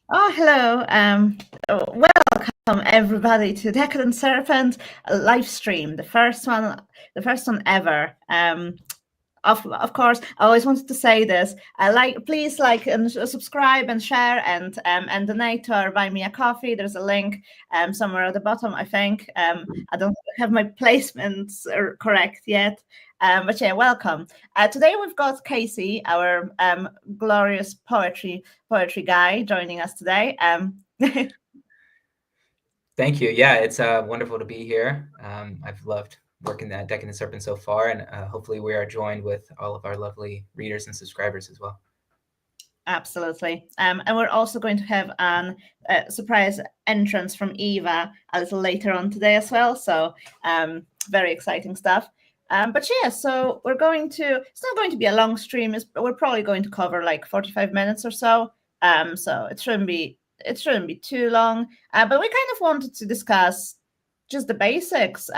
Oh, hello. Welcome everybody to Decadent Serpent live stream, the first one ever. Of course, I always wanted to say this. Please like and subscribe and share and donate to our Buy Me a Coffee. There's a link somewhere at the bottom, I think. I don't have my placements correct yet, but yeah, welcome. Today we've got Casey, our glorious poetry guy, joining us today. Thank you. Yeah, it's wonderful to be here. I've loved working at Decadent Serpent so far, and hopefully we are joined with all of our lovely readers and subscribers as well. Absolutely. And we're also going to have an surprise entrance from Eva a little later on today as well. So very exciting stuff. But yeah, so it's not going to be a long stream. We're probably going to cover like 45 minutes or so. So it shouldn't be too long. But we kind of wanted to discuss just the basics.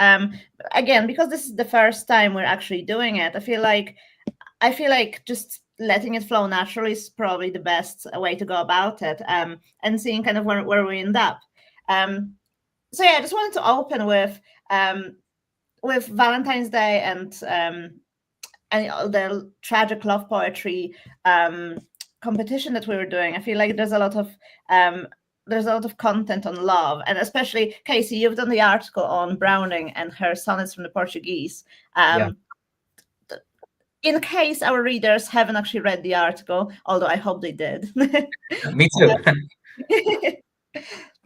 Again, because this is the first time we're actually doing it, I feel like just letting it flow naturally is probably the best way to go about it, and seeing kind of where we end up. So yeah, I just wanted to open with Valentine's Day and the tragic love poetry competition that we were doing. I feel like there's a lot of content on love, and especially Casey, you've done the article on Browning and her sonnets from the Portuguese. Yeah. In case our readers haven't actually read the article, although I hope they did. Me too.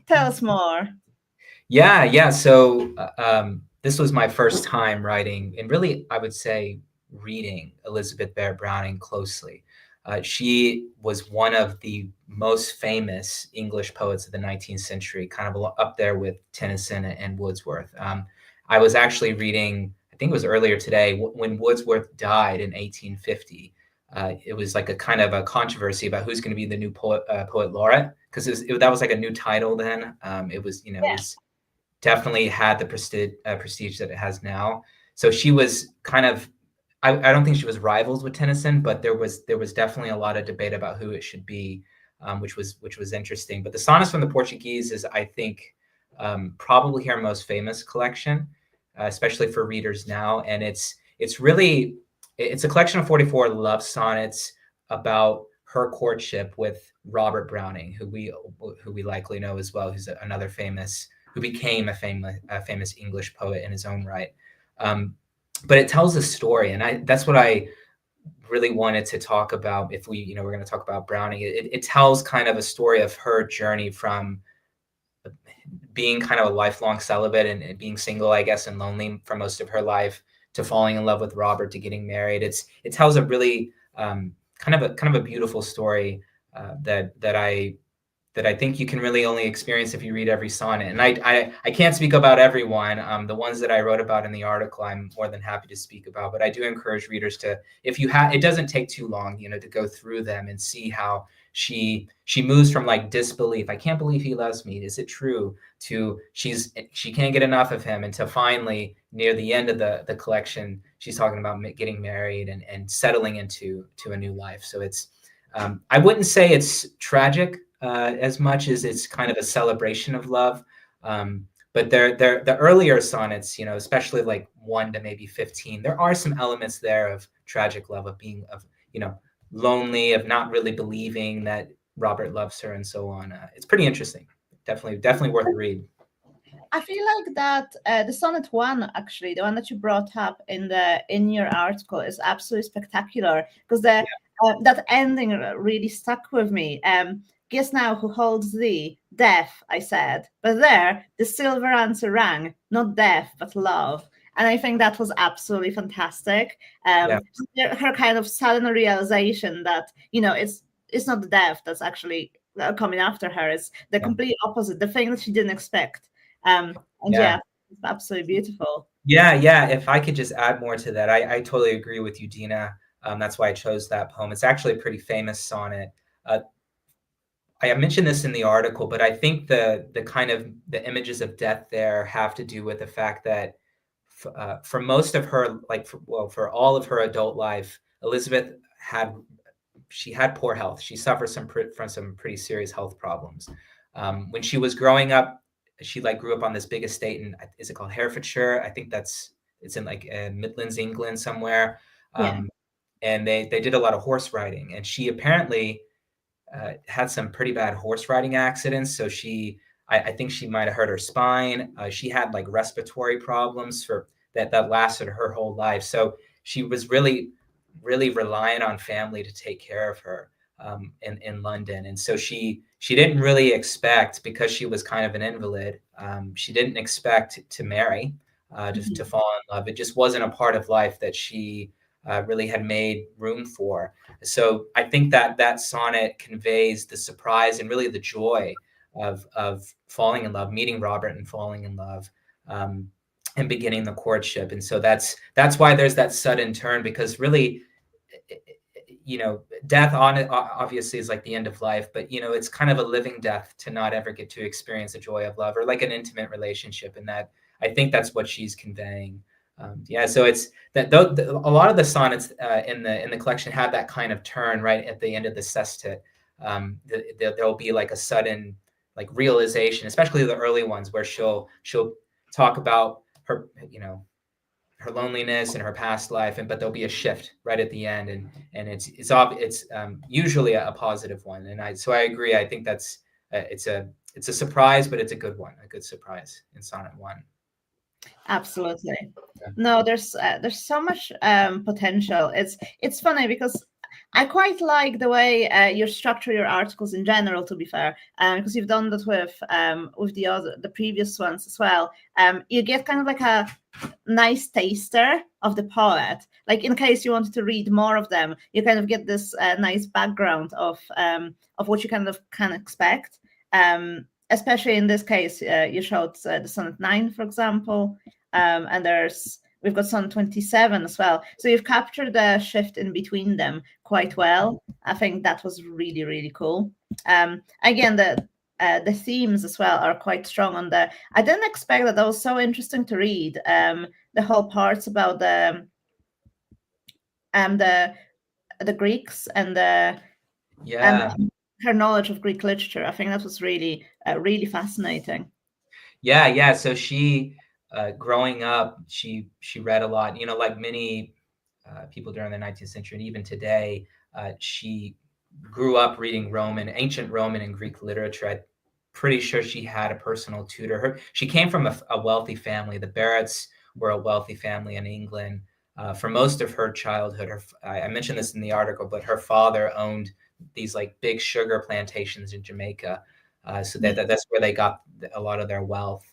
Tell us more. Yeah. So this was my first time writing, and really, I would say, reading Elizabeth Barrett Browning closely. She was one of the most famous English poets of the 19th century, kind of up there with Tennyson and Wordsworth. I was actually reading, I think it was earlier today, when Wordsworth died in 1850. It was like a kind of a controversy about who's going to be the new poet laureate, because that was like a new title then. It was, it was definitely had the prestige that it has now. So she was kind of, I don't think she was rivals with Tennyson, but there was definitely a lot of debate about who it should be, which was interesting. But the Sonnets from the Portuguese is, I think, probably her most famous collection, especially for readers now. And it's a collection of 44 love sonnets about her courtship with Robert Browning, who we likely know as well, who's another who became a famous English poet in his own right. But it tells a story, and that's what I really wanted to talk about. If we're going to talk about Browning, it tells kind of a story of her journey from being kind of a lifelong celibate and being single, I guess, and lonely for most of her life, to falling in love with Robert, to getting married. It tells a really kind of a beautiful story that I think you can really only experience if you read every sonnet. And I can't speak about everyone. The ones that I wrote about in the article, I'm more than happy to speak about. But I do encourage readers to, if you have, it doesn't take too long, to go through them and see how she moves from like disbelief, I can't believe he loves me, is it true, to she can't get enough of him, and to finally near the end of the collection, she's talking about getting married and settling into a new life. So it's I wouldn't say it's tragic as much as it's kind of a celebration of love. But the earlier sonnets, especially like 1 to maybe 15, there are some elements there of tragic love, of being lonely, of not really believing that Robert loves her, and so on. It's pretty interesting. Definitely worth a read. I feel like that the sonnet 1, actually, the one that you brought up in your article, is absolutely spectacular, because that ending really stuck with me. Guess now who holds thee? Death, I said. But there, the silver answer rang, not death, but love. And I think that was absolutely fantastic. Her kind of sudden realization that, it's not the death that's actually coming after her. It's the complete opposite, the thing that she didn't expect. And it's absolutely beautiful. Yeah. If I could just add more to that, I totally agree with you, Dina. That's why I chose that poem. It's actually a pretty famous sonnet. I mentioned this in the article, but I think the kind of the images of death there have to do with the fact that for most of her, for all of her adult life, Elizabeth had she had poor health. She suffered from some pretty serious health problems. When she was growing up, she like grew up on this big estate in, is it called Herefordshire? I think it's in like Midlands, England somewhere. Yeah. And they did a lot of horse riding, and she apparently had some pretty bad horse riding accidents. So I think she might have hurt her spine. She had like respiratory problems that lasted her whole life. So she was really, really reliant on family to take care of her in London. And so she didn't really expect, because she was kind of an invalid, she didn't expect to marry, just to fall in love. It just wasn't a part of life that she really had made room for. So I think that sonnet conveys the surprise and really the joy of falling in love, meeting Robert and falling in love, and beginning the courtship. And so that's why there's that sudden turn, because really, death on it obviously is like the end of life, but it's kind of a living death to not ever get to experience the joy of love, or like an intimate relationship. And that, I think that's what she's conveying. So it's that a lot of the sonnets in the collection have that kind of turn right at the end of the sestet. There'll be like a sudden like realization, especially the early ones, where she'll talk about her, her loneliness and her past life, but there'll be a shift right at the end, and it's usually a positive one. And I agree. I think that's it's a surprise, but it's a good one, a good surprise in Sonnet 1. Absolutely. No, there's so much potential. It's funny because I quite like the way you structure your articles in general, to be fair, because you've done that with the previous ones as well. You get kind of like a nice taster of the poet. Like in case you wanted to read more of them, you kind of get this nice background of what you kind of can expect. Especially in this case, you showed the Sonnet 9, for example, and we've got Sonnet 27 as well. So you've captured the shift in between them quite well. I think that was really, really cool. Again, the themes as well are quite strong on there. I didn't expect that. That was so interesting to read. The whole parts about the Greeks and her knowledge of Greek literature. I think that was really, really fascinating. Yeah. So she, growing up, she read a lot. Like many people during the 19th century, and even today, she grew up reading ancient Roman and Greek literature. I'm pretty sure she had a personal tutor. She came from a wealthy family. The Barretts were a wealthy family in England. For most of her childhood, I mentioned this in the article, but her father owned these like big sugar plantations in Jamaica. So that's where they got a lot of their wealth.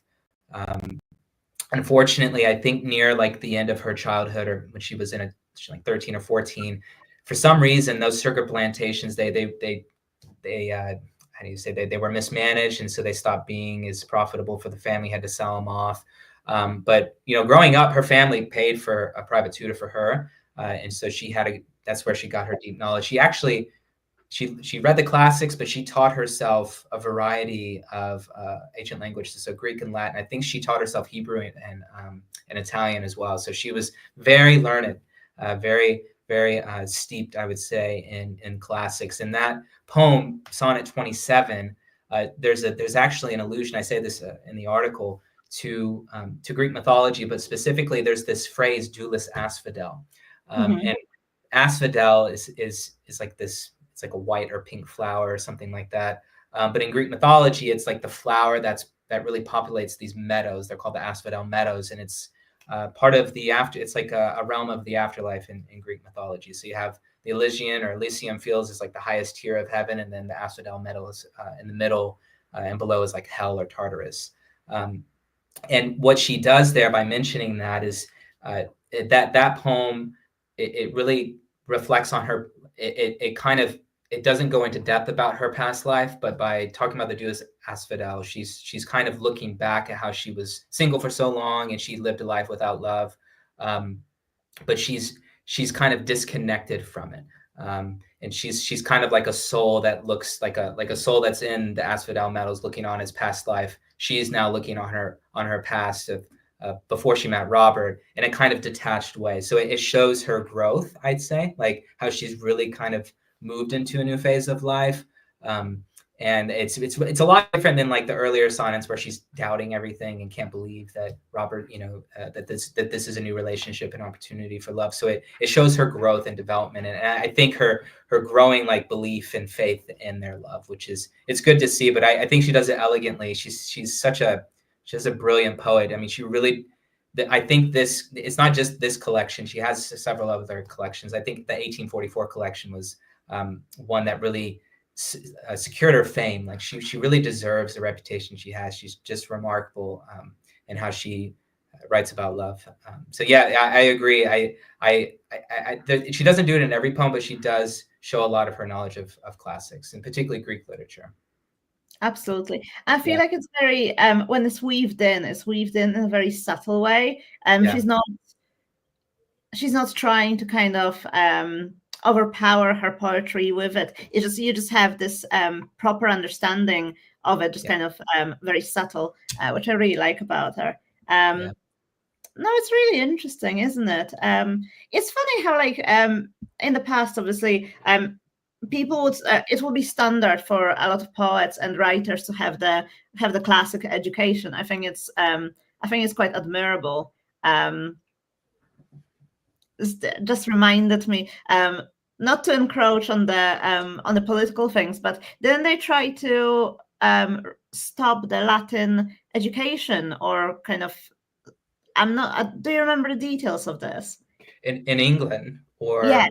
Unfortunately, I think near like the end of her childhood, or when she was like 13 or 14, for some reason, those sugar plantations, they how do you say, they were mismanaged, and so they stopped being as profitable for the family, had to sell them off. But growing up, her family paid for a private tutor for her, and so that's where she got her deep knowledge. She actually she read the classics, but she taught herself a variety of ancient languages, so Greek and Latin. I think she taught herself Hebrew and Italian as well. So she was very learned, very, very steeped, I would say, in classics. And that poem, Sonnet 27, there's actually an allusion. I say this in the article to Greek mythology, but specifically there's this phrase "doulos asphodel," and asphodel is like this. It's like a white or pink flower or something like that. But in Greek mythology, it's like the flower that really populates these meadows. They're called the asphodel meadows, and it's part of the It's like a realm of the afterlife in Greek mythology. So you have the Elysian or Elysium fields is like the highest tier of heaven, and then the asphodel meadows in the middle, and below is like hell or Tartarus. And what she does there by mentioning that is that poem. It really reflects on her. It doesn't go into depth about her past life, but by talking about the doulos asphodel, she's kind of looking back at how she was single for so long and she lived a life without love, but she's kind of disconnected from it, and she's kind of like a soul that looks like a soul that's in the asphodel meadows looking on his past life. She's now looking on her past of before she met Robert in a kind of detached way. So it shows her growth, I'd say, like how she's really kind of moved into a new phase of life. And it's a lot different than like the earlier sonnets where she's doubting everything and can't believe that Robert, that this is a new relationship and opportunity for love. So it shows her growth and development, and I think her growing like belief and faith in their love, which is, it's good to see. But I think she does it elegantly. She's a brilliant poet. I mean, she really. I think it's not just this collection. She has several other collections. I think the 1844 collection was one that really secured her fame. Like she really deserves the reputation she has. She's just remarkable in how she writes about love. So yeah, I agree. She doesn't do it in every poem, but she does show a lot of her knowledge of classics, and particularly Greek literature. Absolutely. I feel like it's very when it's weaved in in a very subtle way. She's not trying to kind of overpower her poetry with it. You just have this proper understanding of it, just kind of very subtle, which I really like about her. No, it's really interesting, isn't it? It's funny how like in the past, obviously, people would it will be standard for a lot of poets and writers to have the classic education. I think it's quite admirable. Just reminded me not to encroach on the political things, but didn't they try to stop the Latin education, or kind of? I'm not. Do you remember the details of this? In England, or yeah,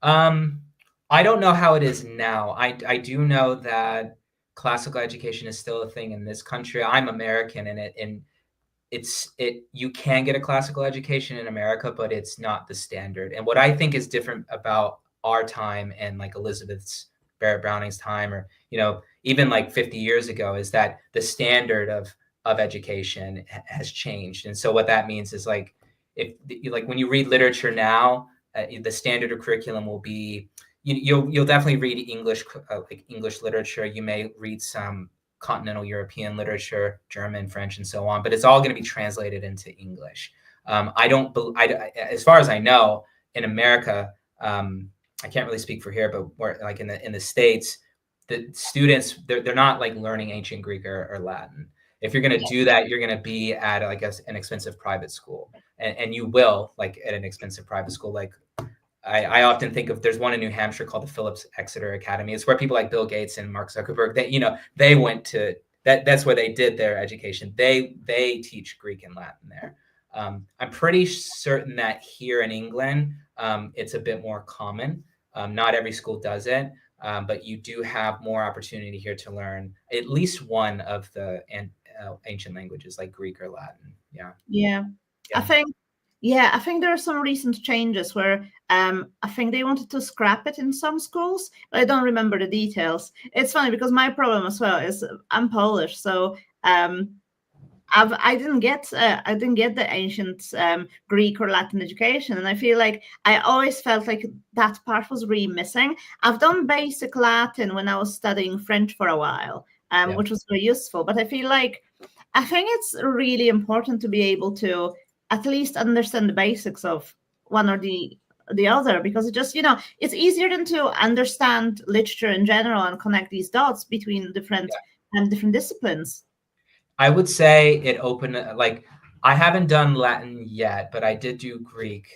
I don't know how it is now. I do know that classical education is still a thing in this country. I'm American, and you can get a classical education in America, but it's not the standard. And what I think is different about our time and like Elizabeth's Barrett Browning's time, or even like 50 years ago, is that the standard of education has changed. And so what that means is like, if like when you read literature now, the standard of curriculum will be, you'll definitely read English, like English literature. You may read some continental European literature, German, French, and so on, but it's all going to be translated into English. As far as I know, in America, I can't really speak for here, but where, like in the States, the students, they're not like learning ancient Greek or Latin. If you're going to do that, you're going to be at, I guess, an expensive private school, and you will, like at an expensive private school. Like I often think of, there's one in New Hampshire called the Phillips Exeter Academy. It's where people like Bill Gates and Mark Zuckerberg, they went to that's where they did their education. They teach Greek and Latin there. I'm pretty certain that here in England, it's a bit more common. Not every school does it, but you do have more opportunity here to learn at least one of the ancient languages, like Greek or Latin. Yeah. I think there are some recent changes where I think they wanted to scrap it in some schools, but I don't remember the details. It's funny because my problem as well is I'm Polish, so I didn't get the ancient Greek or Latin education, and I feel like I always felt like that part was really missing. I've done basic Latin when I was studying French for a while, which was very useful, but I think it's really important to be able to at least understand the basics of one or the other, because it just, it's easier than to understand literature in general and connect these dots between different disciplines. I would say it opened, like, I haven't done Latin yet, but I did do Greek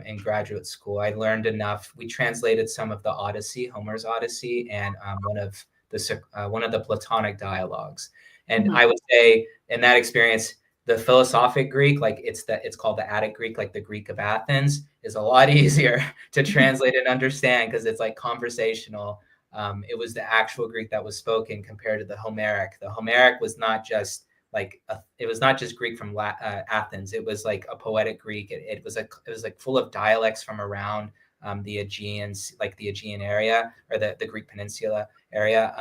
in graduate school. I learned enough. We translated some of the Odyssey, Homer's Odyssey, and one of the Platonic dialogues. And I would say in that experience, the philosophic Greek, like it's called the Attic Greek, like the Greek of Athens, is a lot easier to translate and understand because it's like conversational. It was the actual Greek that was spoken compared to the Homeric. The Homeric was not just it was not just Greek from Athens. It was like a poetic Greek. It was like full of dialects from around the Aegeans, like the Aegean area or the Greek Peninsula area.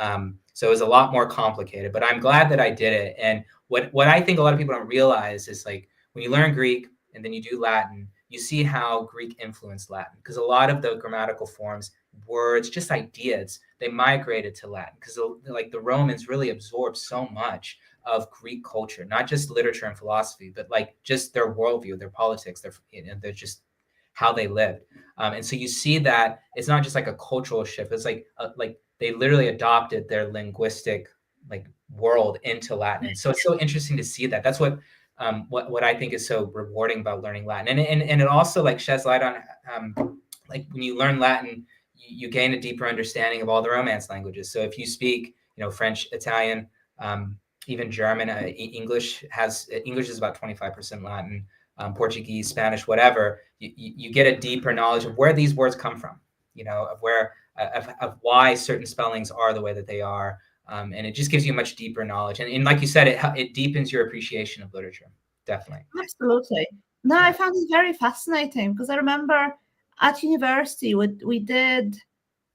So it was a lot more complicated. But I'm glad that I did it. And what I think a lot of people don't realize is, like, when you learn Greek and then you do Latin, you see how Greek influenced Latin, because a lot of the grammatical forms, words, just ideas, they migrated to Latin because like the Romans really absorbed so much of Greek culture, not just literature and philosophy, but like just their worldview, their politics, they're just how they lived. And so you see that it's not just like a cultural shift. It's like they literally adopted their linguistic like world into Latin. And so it's so interesting to see that. That's what I think is so rewarding about learning Latin. And it also like sheds light on like when you learn Latin, you gain a deeper understanding of all the Romance languages. So if you speak, French, Italian, even German, English is about 25% Latin, Portuguese, Spanish, whatever. You get a deeper knowledge of where these words come from, of where of why certain spellings are the way that they are, and it just gives you a much deeper knowledge. And like you said, it deepens your appreciation of literature. Definitely. Absolutely. No, Yeah. I found it very fascinating because I remember at university we did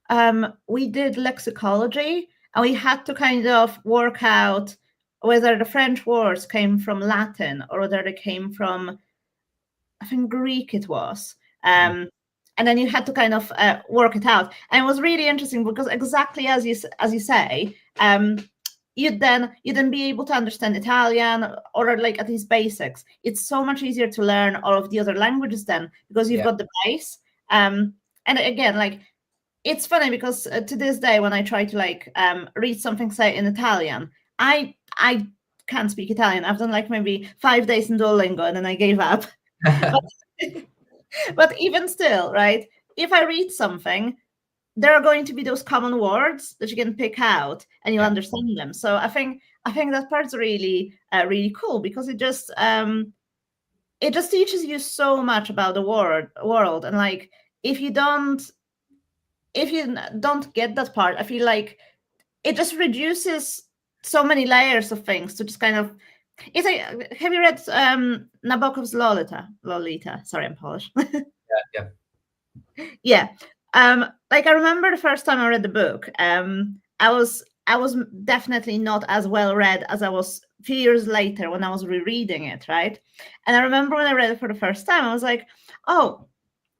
lexicology, and we had to kind of work out whether the French words came from Latin or whether they came from, I think, Greek it was. And then you had to kind of work it out. And it was really interesting because exactly as you say, you'd then be able to understand Italian, or like at least basics. It's so much easier to learn all of the other languages then because you've got the base. And again, like, it's funny because to this day, when I try to like read something, say, in Italian, I can't speak Italian. I've done like maybe 5 days in Duolingo and then I gave up. But even still, right? If I read something, there are going to be those common words that you can pick out and you understand them. So I think that part's really really cool because it just teaches you so much about the world. And like, if you don't get that part, I feel like it just reduces so many layers of things to just kind of. It's like, have you read Nabokov's Lolita? Sorry, I'm Polish. Yeah. Yeah. Like, I remember the first time I read the book, I was definitely not as well read as I was a few years later when I was rereading it, right? And I remember when I read it for the first time, I was like, oh,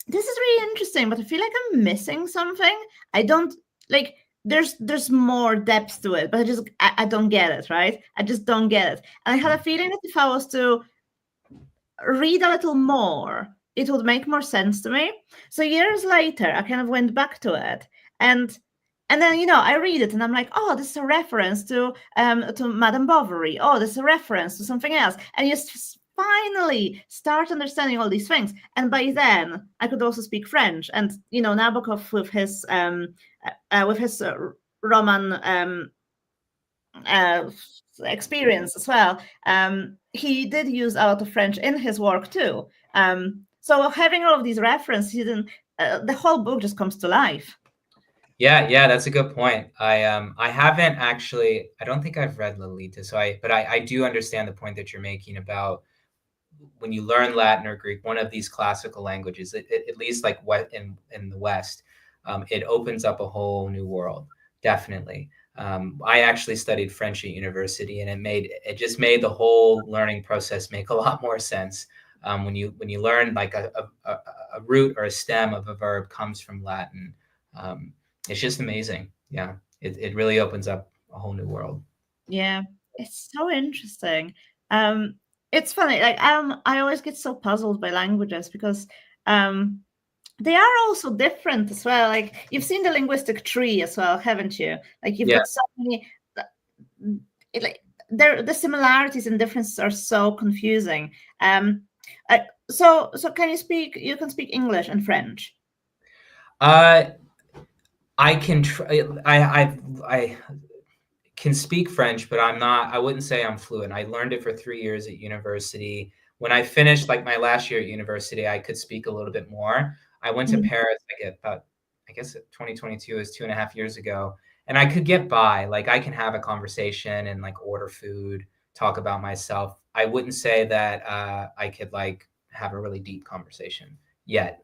this is really interesting, but I feel like I'm missing something. I don't like. There's more depth to it, but I don't get it, right? I just don't get it. And I had a feeling that if I was to read a little more, it would make more sense to me. So years later, I kind of went back to it, and then I read it and I'm like, oh, this is a reference to Madame Bovary. Oh, this is a reference to something else, and you finally start understanding all these things. And by then, I could also speak French, and Nabokov with his Roman experience as well. He did use a lot of French in his work too. So having all of these references, the whole book just comes to life. Yeah, that's a good point. I haven't actually. I don't think I've read Lolita, but I do understand the point that you're making about when you learn Latin or Greek, one of these classical languages, at least like what in the West, it opens up a whole new world. Definitely. I actually studied French at university, and it just made the whole learning process make a lot more sense. When you learn like a root or a stem of a verb comes from Latin, it's just amazing. Yeah, it really opens up a whole new world. Yeah, it's so interesting. It's funny, like, I always get so puzzled by languages because they are also different as well. Like, you've seen the linguistic tree as well, haven't you? Like, you've got so many. The similarities and differences are so confusing. So can you speak? You can speak English and French. I can try. I can speak French, but I wouldn't say I'm fluent. I learned it for 3 years at university. When I finished like my last year at university, I could speak a little bit more. I went to Paris I guess 2022 is 2.5 years ago. And I could get by. Like, I can have a conversation and like order food, talk about myself. I wouldn't say that I could like have a really deep conversation yet.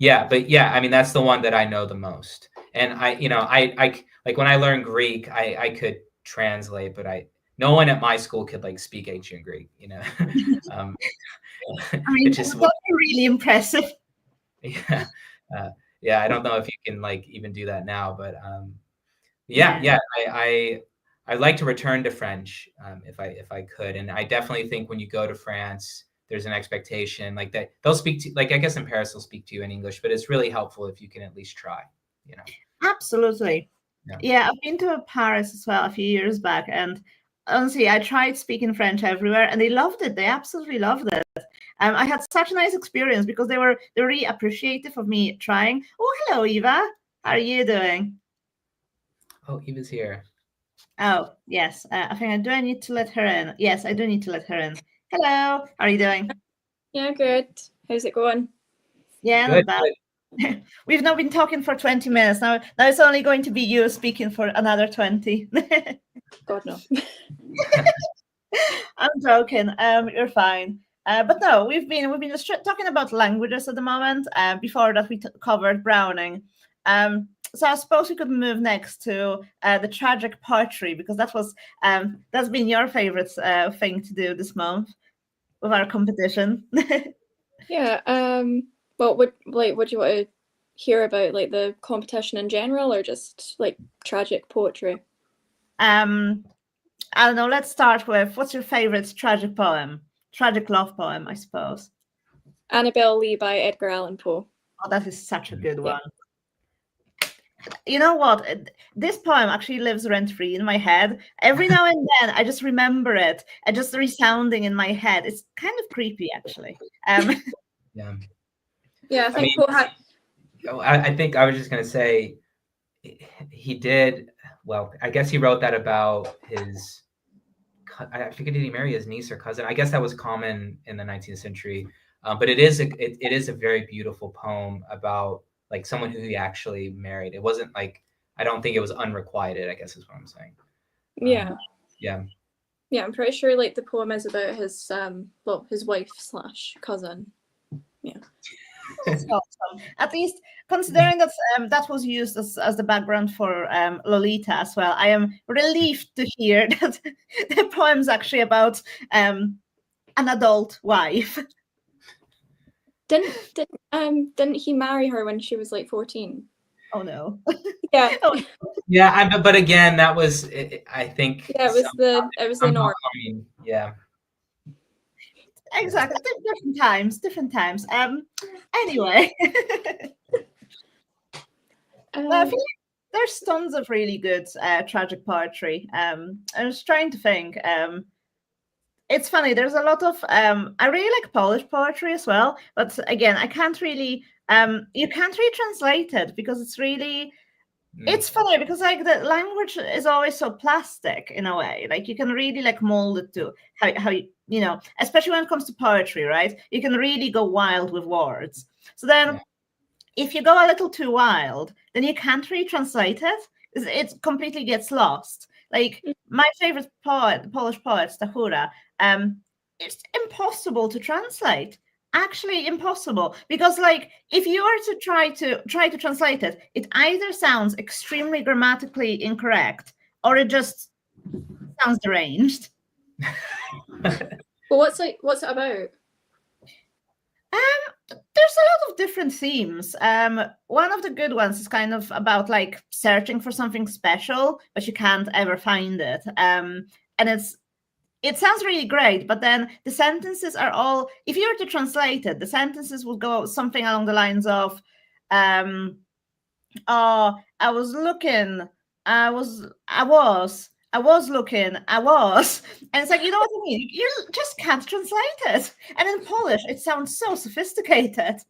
But I mean, that's the one that I know the most. And I like when I learned Greek, I could translate, but no one at my school could like speak ancient Greek, I mean, it just that's really impressive. Yeah, I don't know if you can like even do that now, but I'd like to return to French if I could. And I definitely think when you go to France, there's an expectation like that. They'll speak to, like, I guess in Paris they'll speak to you in English, but it's really helpful if you can at least try, you know. Absolutely. Yeah, I've been to Paris as well a few years back, and honestly, I tried speaking French everywhere, and they loved it. They absolutely loved it. I had such a nice experience because they were really appreciative of me trying. Oh, hello, Eva. How are you doing? Oh, Eva's here. Oh, yes. Do I need to let her in? Yes, I do need to let her in. Hello. How are you doing? Yeah, good. How's it going? Yeah, Good, not bad. We've now been talking for 20 minutes. Now it's only going to be you speaking for another 20. God, no. I'm joking. You're fine. But no, we've been just talking about languages at the moment. Before that, we covered Browning. So I suppose we could move next to the tragic poetry, because that's been your favorite thing to do this month with our competition. Yeah. Well, what do you want to hear about, like the competition in general, or just like tragic poetry? I don't know. Let's start with, what's your favorite tragic poem? Tragic love poem, I suppose. Annabel Lee by Edgar Allan Poe. Oh, that is such a good one. You know what? This poem actually lives rent-free in my head. Every now and then, I just remember it, and just resounding in my head. It's kind of creepy, actually. Yeah. Yeah, I think Poe had. I think I was just going to say he did, well, I guess he wrote that about his, I forget, did he marry his niece or cousin? I guess that was common in the 19th century. But it is a very beautiful poem about like someone who he actually married. It wasn't like, I don't think it was unrequited, I guess is what I'm saying. Yeah. Yeah. Yeah, I'm pretty sure like the poem is about his his wife / cousin. Yeah. That's awesome. At least considering that that was used as the background for Lolita as well, I am relieved to hear that the poem's actually about an adult wife. Didn't he marry her when she was like 14? Oh no. Yeah. Oh, Yeah, but again, that was, I think. Yeah, it was the norm. Yeah. Exactly. Different times. Anyway. I feel like there's tons of really good tragic poetry. I was trying to think. It's funny. There's a lot of. I really like Polish poetry as well, but again, I can't really. You can't really translate it because it's really. It's funny because like the language is always so plastic in a way. Like you can really like mold it to how you know, especially when it comes to poetry, right? You can really go wild with words. So then, if you go a little too wild, then you can't really translate it. It completely gets lost. Like my favorite poet, Polish poet, Stachura, it's impossible to translate. Actually impossible, because like if you were to try to translate it, it either sounds extremely grammatically incorrect or it just sounds deranged. But what's it about? There's a lot of different themes. One of the good ones is kind of about like searching for something special, but you can't ever find it. And it sounds really great, but then the sentences are all, if you were to translate it, the sentences would go something along the lines of, oh, I was looking, I was looking, and it's like, you know what I mean? You just can't translate it. And in Polish, it sounds so sophisticated.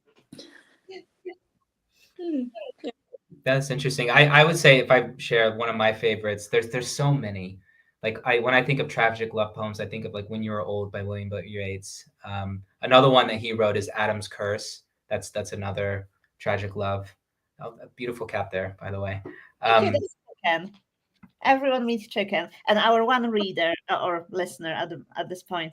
That's interesting. I would say, if I share one of my favorites, there's so many. Like when I think of tragic love poems, I think of like When You Were Old by William Butler Yeats. Another one that he wrote is Adam's Curse. That's another tragic love. Oh, a beautiful cat there, by the way. Chicken. Everyone meets chicken, and our one reader or listener at this point.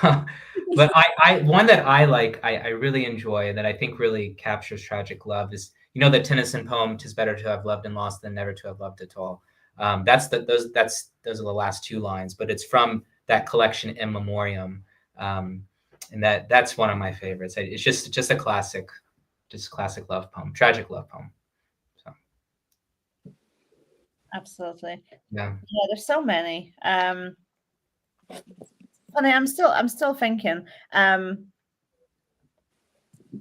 But I one that I like, I really enjoy, and that I think really captures tragic love is, you know, the Tennyson poem "'Tis better to have loved and lost than never to have loved at all." Those are the last two lines, but it's from that collection In Memoriam, and that's one of my favorites. It's just a classic love poem, tragic love poem. So. Absolutely. Yeah. There's so many. funny. I'm still thinking.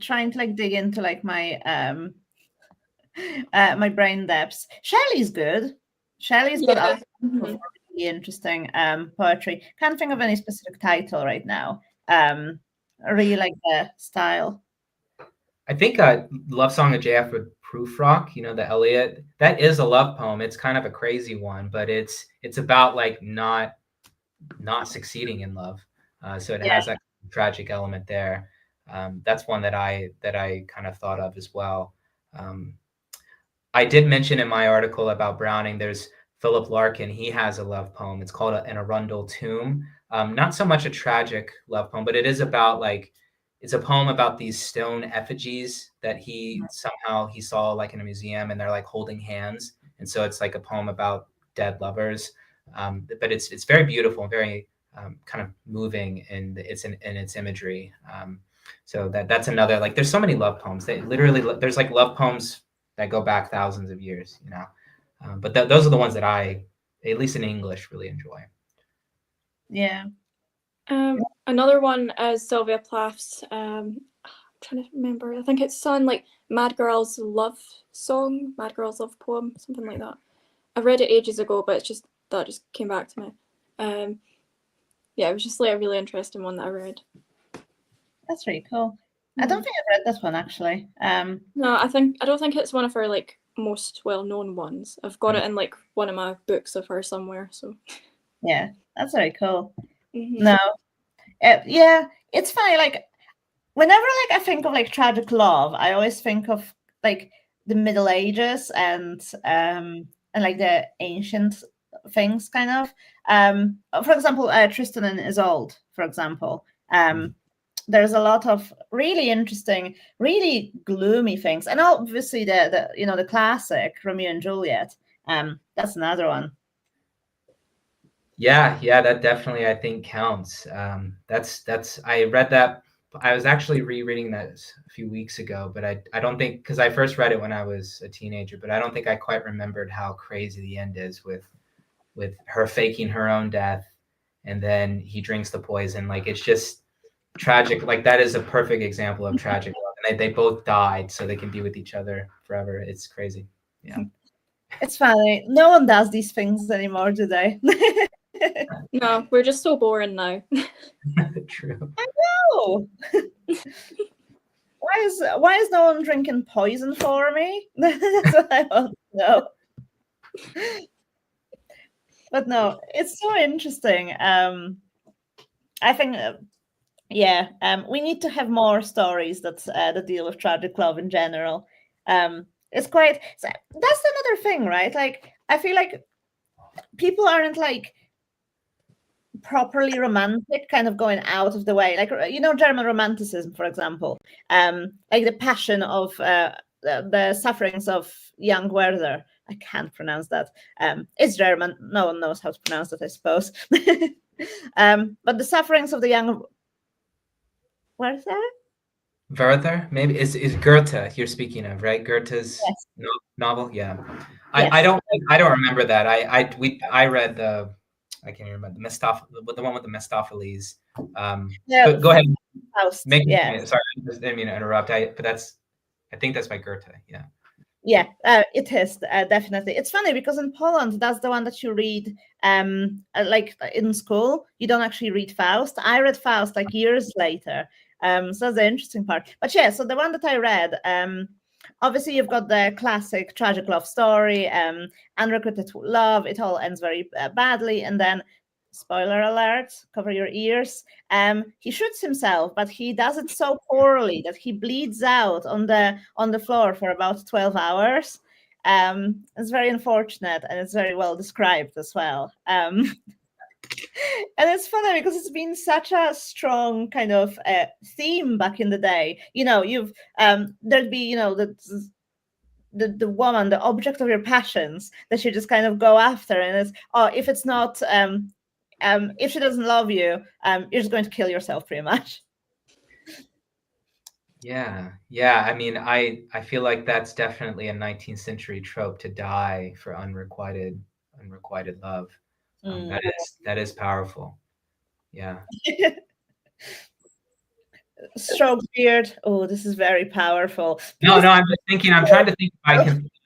Trying to like dig into like my my brain depths. Shelley's good. Shelley's got Yeah. really interesting poetry. Can't think of any specific title right now. I really like the style. I think Love Song of JF with Prufrock, you know, the Eliot, that is a love poem. It's kind of a crazy one, but it's about like not succeeding in love. So it has that tragic element there. That's one that I kind of thought of as well. I did mention in my article about Browning, there's Philip Larkin. He has a love poem. It's called An Arundel Tomb. Not so much a tragic love poem, but it is about like, it's a poem about these stone effigies that he saw like in a museum, and they're like holding hands. And so it's like a poem about dead lovers. But it's very beautiful and very kind of moving in its imagery. So that's another, like, there's so many love poems. They literally, there's like love poems that go back thousands of years, you know. But those are the ones that I, at least in English, really enjoy. Yeah. Another one is Sylvia Plath's. I'm trying to remember. I think it's on like Mad Girl's Love Song, Mad Girl's Love Poem, something like that. I read it ages ago, but that just came back to me. Yeah, it was just like a really interesting one that I read. That's really cool. I don't think I've read this one actually. No, I don't think it's one of her like most well-known ones. I've got it in like one of my books of her somewhere. So yeah, that's very cool. No, yeah, it's funny. Like whenever like I think of like tragic love, I always think of like the Middle Ages and like the ancient things, kind of. For example, Tristan and Isolde, for example. There's a lot of really interesting, really gloomy things, and obviously the you know, the classic Romeo and Juliet. That's another one. Yeah, that definitely I think counts. That's I read that. I was actually rereading that a few weeks ago, but I don't think, because I first read it when I was a teenager, but I don't think I quite remembered how crazy the end is with her faking her own death, and then he drinks the poison. Like, it's just tragic. Like, that is a perfect example of tragic love. And they both died so they can be with each other forever. It's crazy. Yeah. It's funny. No one does these things anymore, do they? No, we're just so boring now. True. I know. Why is no one drinking poison for me? That's what I want to know. But no, it's so interesting. I think, we need to have more stories that deal with tragic love in general. It's quite. So that's another thing, right? Like, I feel like people aren't like properly romantic, kind of going out of the way, like, you know, German romanticism, for example, like the passion of the sufferings of young Werther. I can't pronounce that. It's German. No one knows how to pronounce it, I suppose. But the sufferings of the young Werther. Werther, maybe is Goethe you're speaking of, right? Goethe's novel. Yeah, Yes. I don't remember that. I read the, I can't remember, the one with the Mephistopheles. But go ahead. Faust. Sorry, Yeah. I didn't mean to interrupt. I think that's by Goethe. Yeah. Yeah, it is definitely. It's funny because in Poland, that's the one that you read like in school. You don't actually read Faust. I read Faust like years later. So that's the interesting part. But yeah, so the one that I read, obviously you've got the classic tragic love story, unrequited love. It all ends very badly, and then, spoiler alert, cover your ears, he shoots himself, but he does it so poorly that he bleeds out on the floor for about 12 hours. It's very unfortunate, and it's very well described as well. And it's funny because it's been such a strong kind of theme back in the day. You know, you've there'd be, you know, the woman, the object of your passions that you just kind of go after, and it's, if it's not if she doesn't love you, you're just going to kill yourself, pretty much. Yeah. I mean, I feel like that's definitely a 19th century trope, to die for unrequited love. That is powerful. Yeah. Strokes beard. Oh, this is very powerful. No, Because I'm just thinking. I'm trying to think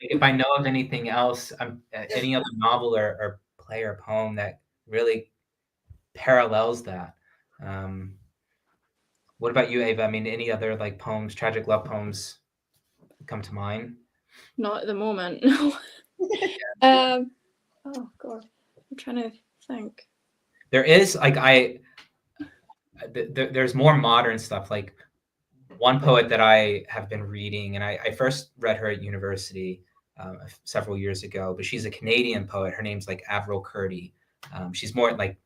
if I know of anything else, any other novel or play or poem that really parallels that. What about you, Ava? I mean, any other like poems, tragic love poems come to mind? Not at the moment, no. Oh God, I'm trying to think. There is like there's more modern stuff. Like one poet that I have been reading, and I first read her at university several years ago, but she's a Canadian poet. Her name's like Avril Curdy. She's more like,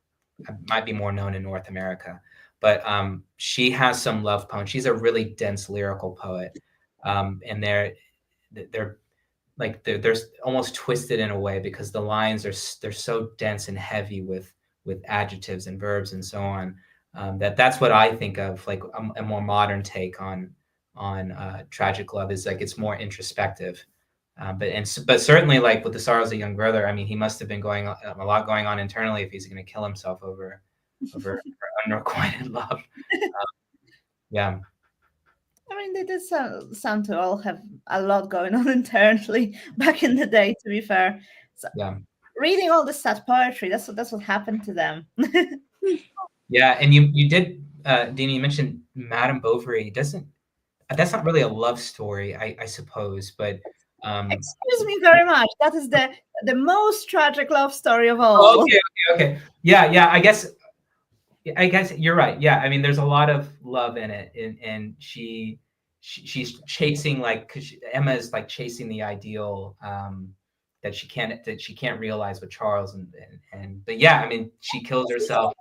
might be more known in North America, but she has some love poems. She's a really dense lyrical poet, and they're like they're almost twisted in a way because the lines they're so dense and heavy with adjectives and verbs and so on. That's what I think of like a more modern take on tragic love, is like it's more introspective. But certainly like with The Sorrows of a Young Brother, I mean, he must have been a lot going on internally if he's going to kill himself over unrequited love. Yeah. I mean, they did sound to all have a lot going on internally back in the day, to be fair. So Yeah. reading all this sad poetry, that's what happened to them. Yeah, and you did, Dina, you mentioned Madame Bovary. That's not really a love story, I suppose, but Excuse me very much. That is the most tragic love story of all. okay. Yeah, I guess you're right. Yeah, I mean, there's a lot of love in it, and she's chasing like, because Emma is like chasing the ideal that she can't realize with Charles, and but yeah, I mean, she kills herself.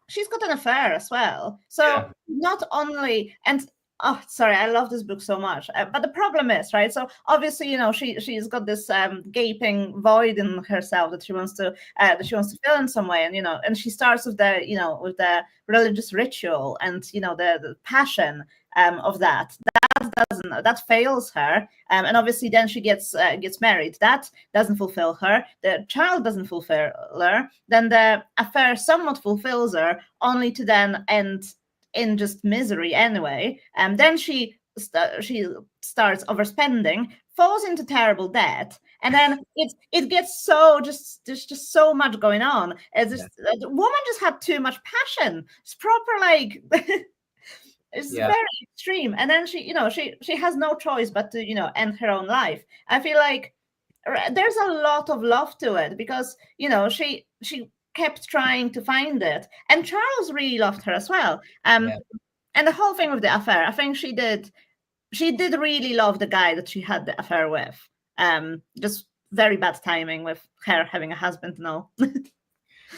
She's got an affair as well. So Yeah. not only, and oh, sorry, I love this book so much. But the problem is, right? So obviously, she's got this gaping void in herself that she wants to fill in some way, and she starts with the religious ritual and the passion of that. That fails her, and obviously then she gets married. That doesn't fulfill her. The child doesn't fulfill her. Then the affair somewhat fulfills her, only to then end in just misery anyway. And then she starts overspending, falls into terrible debt, and then it gets so there's just so much going on. The woman just had too much passion. It's proper like. It's very extreme, and then she has no choice but to end her own life. I feel like there's a lot of love to it because she kept trying to find it, and Charles really loved her as well. And the whole thing with the affair, I think she did really love the guy that she had the affair with. Just very bad timing with her having a husband and all.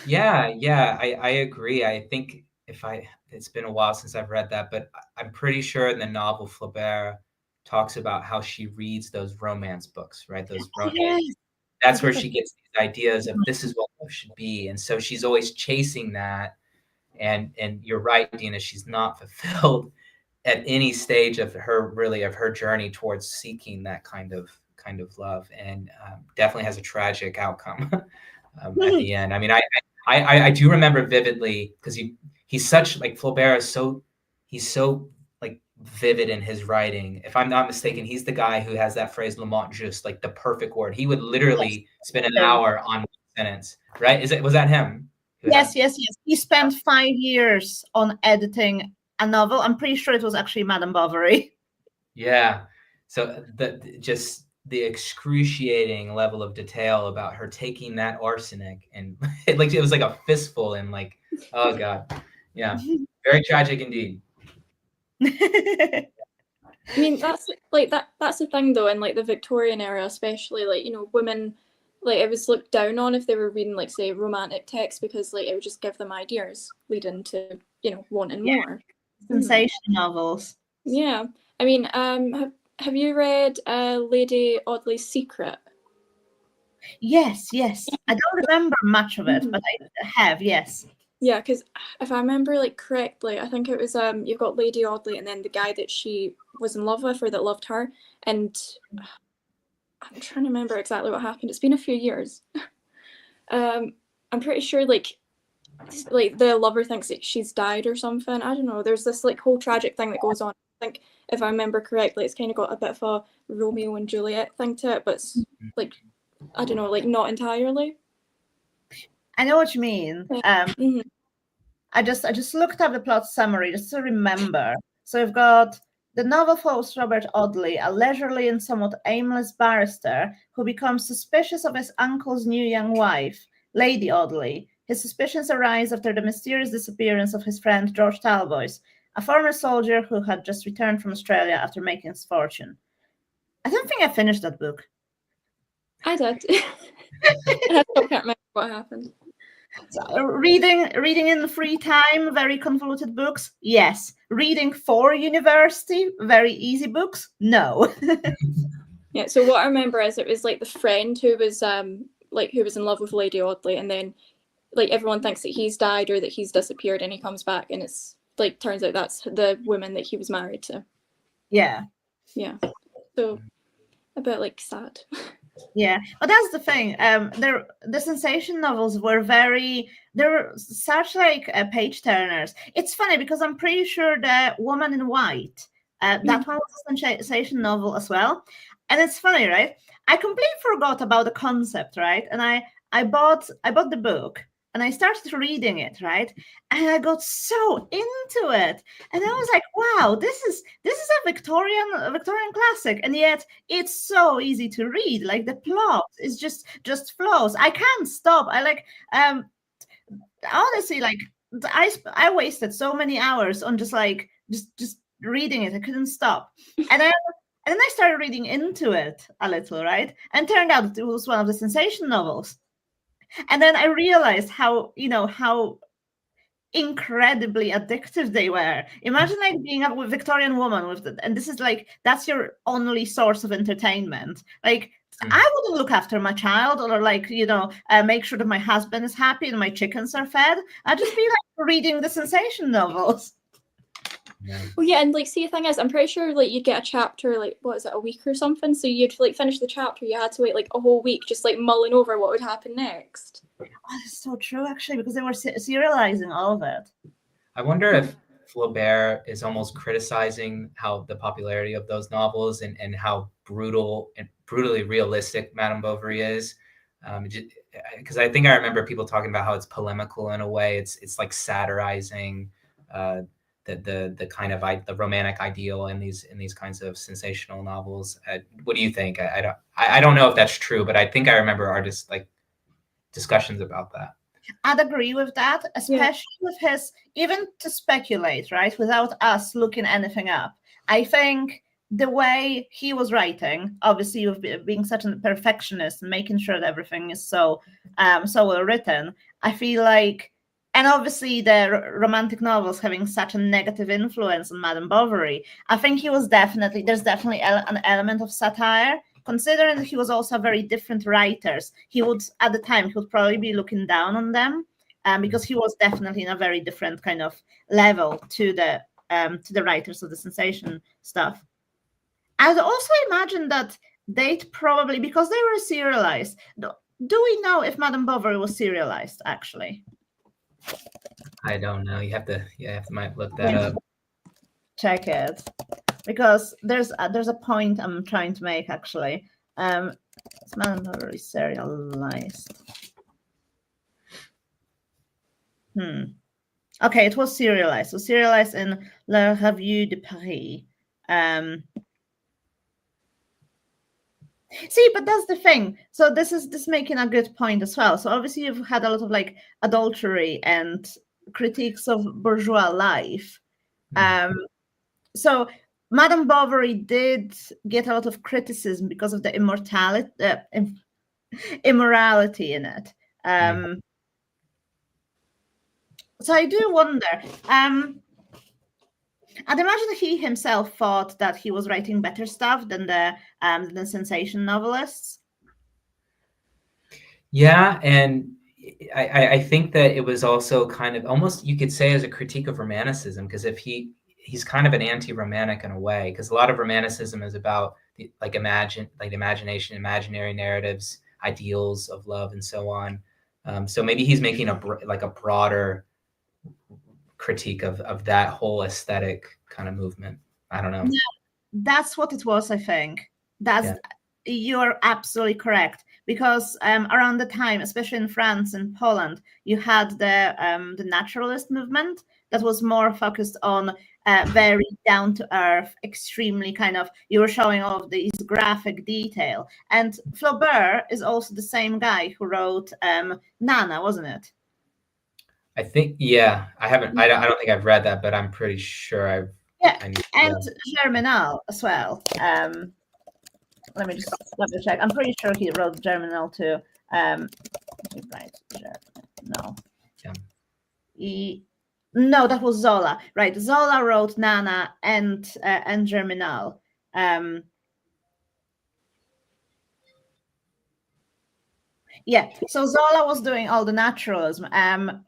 Yeah, I agree. I think it's been a while since I've read that, but I'm pretty sure in the novel Flaubert talks about how she reads those romance books, right? That's where she gets these ideas of this is what love should be. And so she's always chasing that. And you're right, Dina, she's not fulfilled at any stage of her journey towards seeking that kind of love, and definitely has a tragic outcome at the end. I mean, I do remember vividly because he's such like Flaubert is he's so like vivid in his writing. If I'm not mistaken, he's the guy who has that phrase "le mot juste," like the perfect word. He would literally spend an hour on one sentence, right? Was that him? Yes. He spent 5 years on editing a novel. I'm pretty sure it was actually Madame Bovary. Yeah. So the excruciating level of detail about her taking that arsenic and it was like a fistful and like, oh God. Yeah. Very tragic indeed. I mean, that's the thing though, in like the Victorian era, especially, like, women, like, it was looked down on if they were reading, like, say, romantic text, because like it would just give them ideas leading to wanting more. Sensation novels. Yeah. I mean, have you read Lady Audley's Secret? Yes. I don't remember much of it, but I have, yes. Yeah, because if I remember like correctly, I think it was you've got Lady Audley and then the guy that she was in love with or that loved her, and I'm trying to remember exactly what happened. It's been a few years. I'm pretty sure like like the lover thinks that she's died or something. I don't know. There's this like whole tragic thing that goes on. I think if I remember correctly, it's kind of got a bit of a Romeo and Juliet thing to it, but it's like, I don't know, like not entirely. I know what you mean. Mhm. I just looked up the plot summary just to remember. So we've got the novel follows Robert Audley, a leisurely and somewhat aimless barrister who becomes suspicious of his uncle's new young wife, Lady Audley. His suspicions arise after the mysterious disappearance of his friend George Talboys, a former soldier who had just returned from Australia after making his fortune. I don't think I finished that book. I did. And I still can't remember what happened. So, reading in the free time, very convoluted books, yes. Reading for university, very easy books, no. Yeah, so what I remember is it was like the friend who was who was in love with Lady Audley, and then like everyone thinks that he's died or that he's disappeared, and he comes back and it's like turns out that's the woman that he was married to. Yeah. So a bit like sad. Yeah, but that's the thing. The sensation novels were they were such like page turners. It's funny because I'm pretty sure the Woman in White, that one was a sensation novel as well. And it's funny, right? I completely forgot about the concept, right? And I bought the book and I started reading it, right? And I got so into it, and I was like, "Wow, this is a Victorian classic," and yet it's so easy to read. Like the plot is just flows. I can't stop. I like honestly, like I wasted so many hours on just reading it. I couldn't stop, and then I started reading into it a little, right? And turned out it was one of the sensation novels. And then I realized how incredibly addictive they were. Imagine like being a Victorian woman and this is like that's your only source of entertainment. Like I wouldn't look after my child or like make sure that my husband is happy and my chickens are fed. I'd just be like reading the sensation novels. Yeah. Well, yeah, and like, see, the thing is, I'm pretty sure like you'd get a chapter like what is it, a week or something. So you'd like finish the chapter, you had to wait like a whole week, just like mulling over what would happen next. Oh, that's so true, actually, because they were serializing all of it. I wonder if Flaubert is almost criticizing how the popularity of those novels and how brutally realistic Madame Bovary is. Because I think I remember people talking about how it's polemical in a way. It's like satirizing the kind of the romantic ideal in these kinds of sensational novels. What do you think? I don't know if that's true, but I think I remember artists like discussions about that. I'd agree with that, especially with his, even to speculate, right, without us looking anything up. I think the way he was writing, obviously with being such a perfectionist and making sure that everything is so well written, I feel like, and obviously the romantic novels having such a negative influence on Madame Bovary, I think there's definitely an element of satire. Considering that he was also very different writers, at the time he would probably be looking down on them, because he was definitely in a very different kind of level to the writers of the sensation stuff. I would also imagine that they'd probably, because they were serialized. Do we know if Madame Bovary was serialized actually? I don't know. You have to might look that up. Check it. Because there's a point I'm trying to make actually. It's Madame Bovary serialized. Okay, it was serialized. So serialized in La Revue de Paris. See, but that's the thing. So this is making a good point as well. So obviously you've had a lot of like adultery and critiques of bourgeois life. So Madame Bovary did get a lot of criticism because of the immorality in it. So I do wonder. I'd imagine he himself thought that he was writing better stuff than the sensation novelists. Yeah, and I think that it was also kind of almost, you could say, as a critique of romanticism, because if he's kind of an anti-romantic in a way, because a lot of romanticism is about imagination, imaginary narratives, ideals of love, and so on. So maybe he's making a broader critique of that whole aesthetic kind of movement. I don't know. Yeah, that's what it was, I think. You're absolutely correct, because around the time, especially in France and Poland, you had the naturalist movement that was more focused on very down to earth, extremely kind of, you were showing all of these graphic detail. And Flaubert is also the same guy who wrote Nana, wasn't it? I think, yeah, I haven't, I don't think I've read that, but I'm pretty sure I've. Yeah, and Germinal as well. Let me just double check. I'm pretty sure he wrote Germinal too. Right, no. Yeah. No, that was Zola. Right, Zola wrote Nana and Germinal. Yeah, so Zola was doing all the naturalism.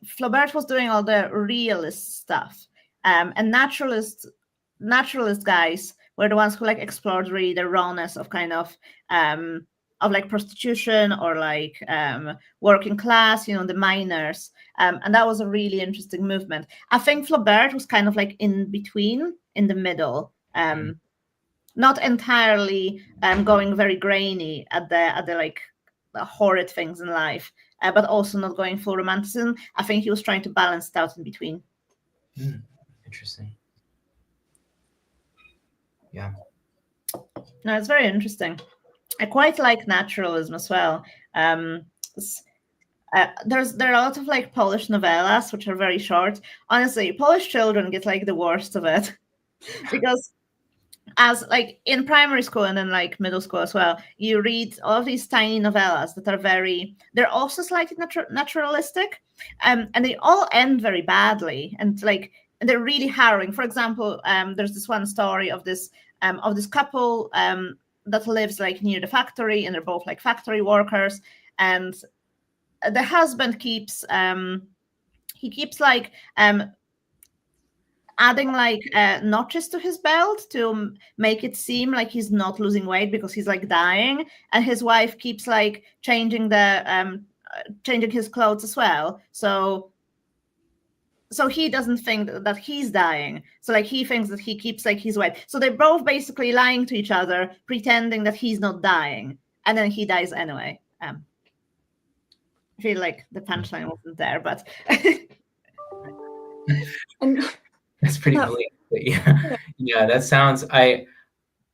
Flaubert was doing all the realist stuff. And naturalist guys were the ones who like explored really the rawness of kind of like prostitution or like working class, the miners. And that was a really interesting movement. I think Flaubert was kind of like in between, in the middle. Not entirely going very grainy at the like the horrid things in life, but also not going full romanticism. I think he was trying to balance it out in between. Interesting. Yeah. No, it's very interesting. I quite like naturalism as well. There are a lot of like Polish novellas which are very short. Honestly, Polish children get like the worst of it because as like in primary school and then like middle school as well, you read all of these tiny novellas that are they're also slightly naturalistic, and they all end very badly, and they're really harrowing. For example, there's this one story of this couple that lives like near the factory, and they're both like factory workers, and the husband keeps adding like notches to his belt to make it seem like he's not losing weight because he's like dying, and his wife keeps like changing his clothes as well, so he doesn't think that he's dying, so like he thinks that he keeps like his weight, so they're both basically lying to each other, pretending that he's not dying, and then he dies anyway. I feel like the punchline wasn't there, but that's pretty bleak. But yeah, that sounds.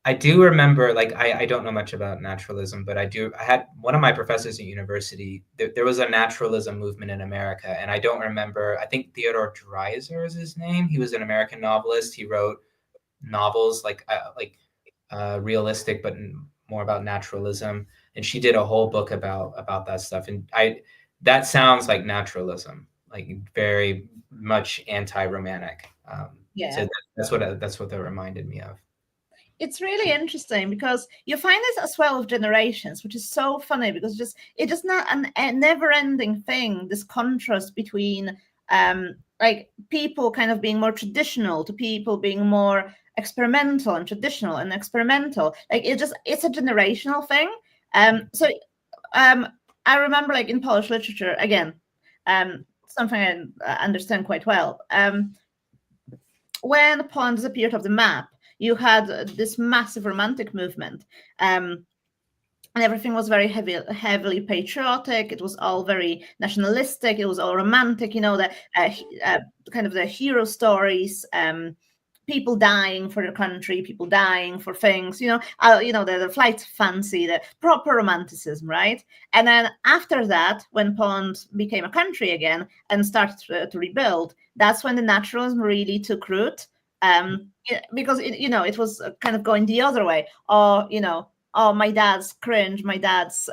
I do remember, like, I don't know much about naturalism, but I had one of my professors at university. There was a naturalism movement in America, and I don't remember. I think Theodore Dreiser is his name. He was an American novelist. He wrote novels like realistic, but more about naturalism. And she did a whole book about that stuff. And that sounds like naturalism, like very much anti-romantic. So that's what that reminded me of. It's really interesting because you find this as well with generations, which is so funny because it's just not a never-ending thing, this contrast between like people kind of being more traditional to people being more experimental and traditional and experimental. Like it's a generational thing. So I remember like in Polish literature, again, something I understand quite well. When Poland disappeared off the map, you had this massive romantic movement, and everything was very heavily patriotic. It was all very nationalistic. It was all romantic. The kind of the hero stories, people dying for their country, people dying for things. The flight fancy, the proper romanticism, right? And then after that, when Poland became a country again and started to rebuild, that's when the naturalism really took root. Because it was kind of going the other way. Or my dad's cringe. My dad's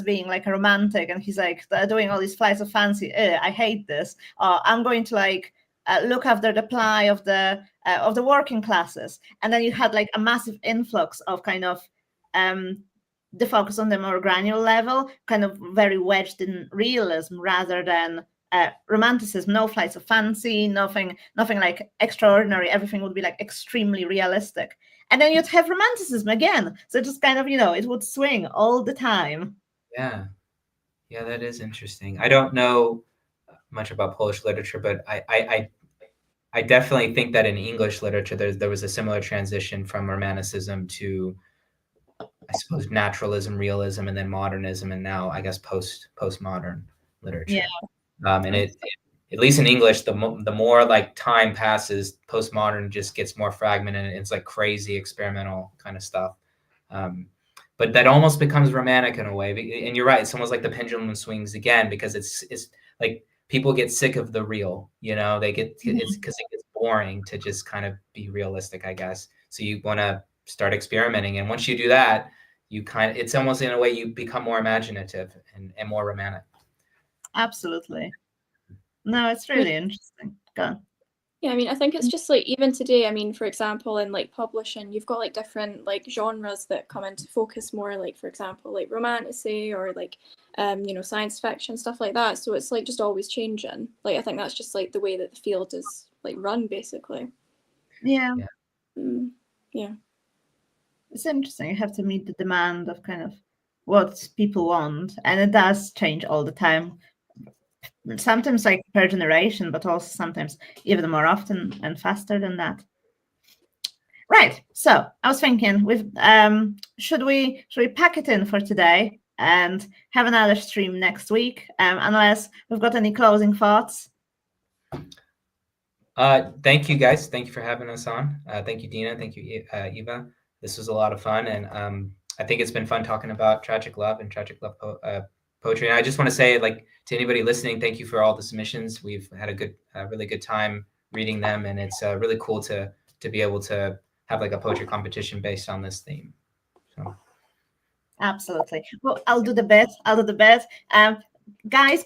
being like a romantic, and he's like doing all these flights of fancy. I hate this. I'm going to like look after the plight of the working classes. And then you had like a massive influx of kind of the focus on the more granular level, kind of very wedged in realism rather than romanticism. No flights of fancy, nothing like extraordinary. Everything would be like extremely realistic. And then you'd have romanticism again. So just kind of, it would swing all the time. Yeah. Yeah, that is interesting. I don't know much about Polish literature, but I definitely think that in English literature, there was a similar transition from Romanticism to, I suppose, naturalism, realism, and then modernism, and now I guess postmodern literature. Yeah. And at least in English, the more like time passes, postmodern just gets more fragmented, and it's like crazy experimental kind of stuff. But that almost becomes romantic in a way. And you're right; it's almost like the pendulum swings again, because it's like people get sick of the real. They get it's because it gets boring to just kind of be realistic, I guess. So you want to start experimenting, and once you do that, it's almost in a way you become more imaginative and more romantic. Absolutely. No, it's really interesting. Go on. Yeah, I mean, I think it's just like even today, I mean, for example, in like publishing, you've got like different like genres that come into focus more, like for example, like romantasy or like science fiction, stuff like that. So it's like just always changing. Like I think that's just like the way that the field is like run, basically. Yeah. Yeah. It's interesting. You have to meet the demand of kind of what people want, and it does change all the time. Sometimes like per generation, but also sometimes even more often and faster than that. Right. So I was thinking, should we pack it in for today and have another stream next week? Unless we've got any closing thoughts. Thank you, guys. Thank you for having us on. Thank you, Dina. Thank you, Eva. This was a lot of fun, and I think it's been fun talking about tragic love and tragic love poetry. And I just want to say, like, to anybody listening, thank you for all the submissions. We've had a really good time reading them, and it's really cool to be able to have like a poetry competition based on this theme. So. Absolutely. Well, I'll do the bit. Guys,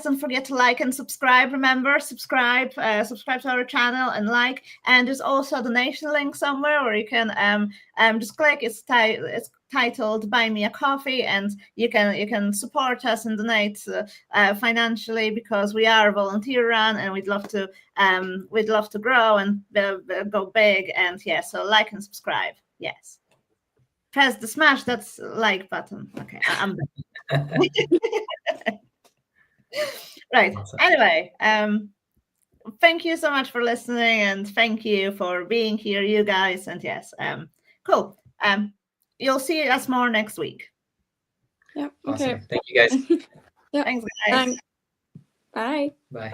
don't forget to like and subscribe. Remember, subscribe to our channel and like. And there's also a donation link somewhere where you can just click. It's titled "Buy Me a Coffee," and you can support us and donate financially, because we are a volunteer run and we'd love to grow and go big. And yeah, so like and subscribe. Yes. Press the smash that like button. Okay, I'm done. Right. Awesome. Anyway, thank you so much for listening, and thank you for being here, you guys. And yes, cool. You'll see us more next week. Yeah. Awesome. Okay. Thank you, guys. Yeah. Thanks, guys. Bye. Bye.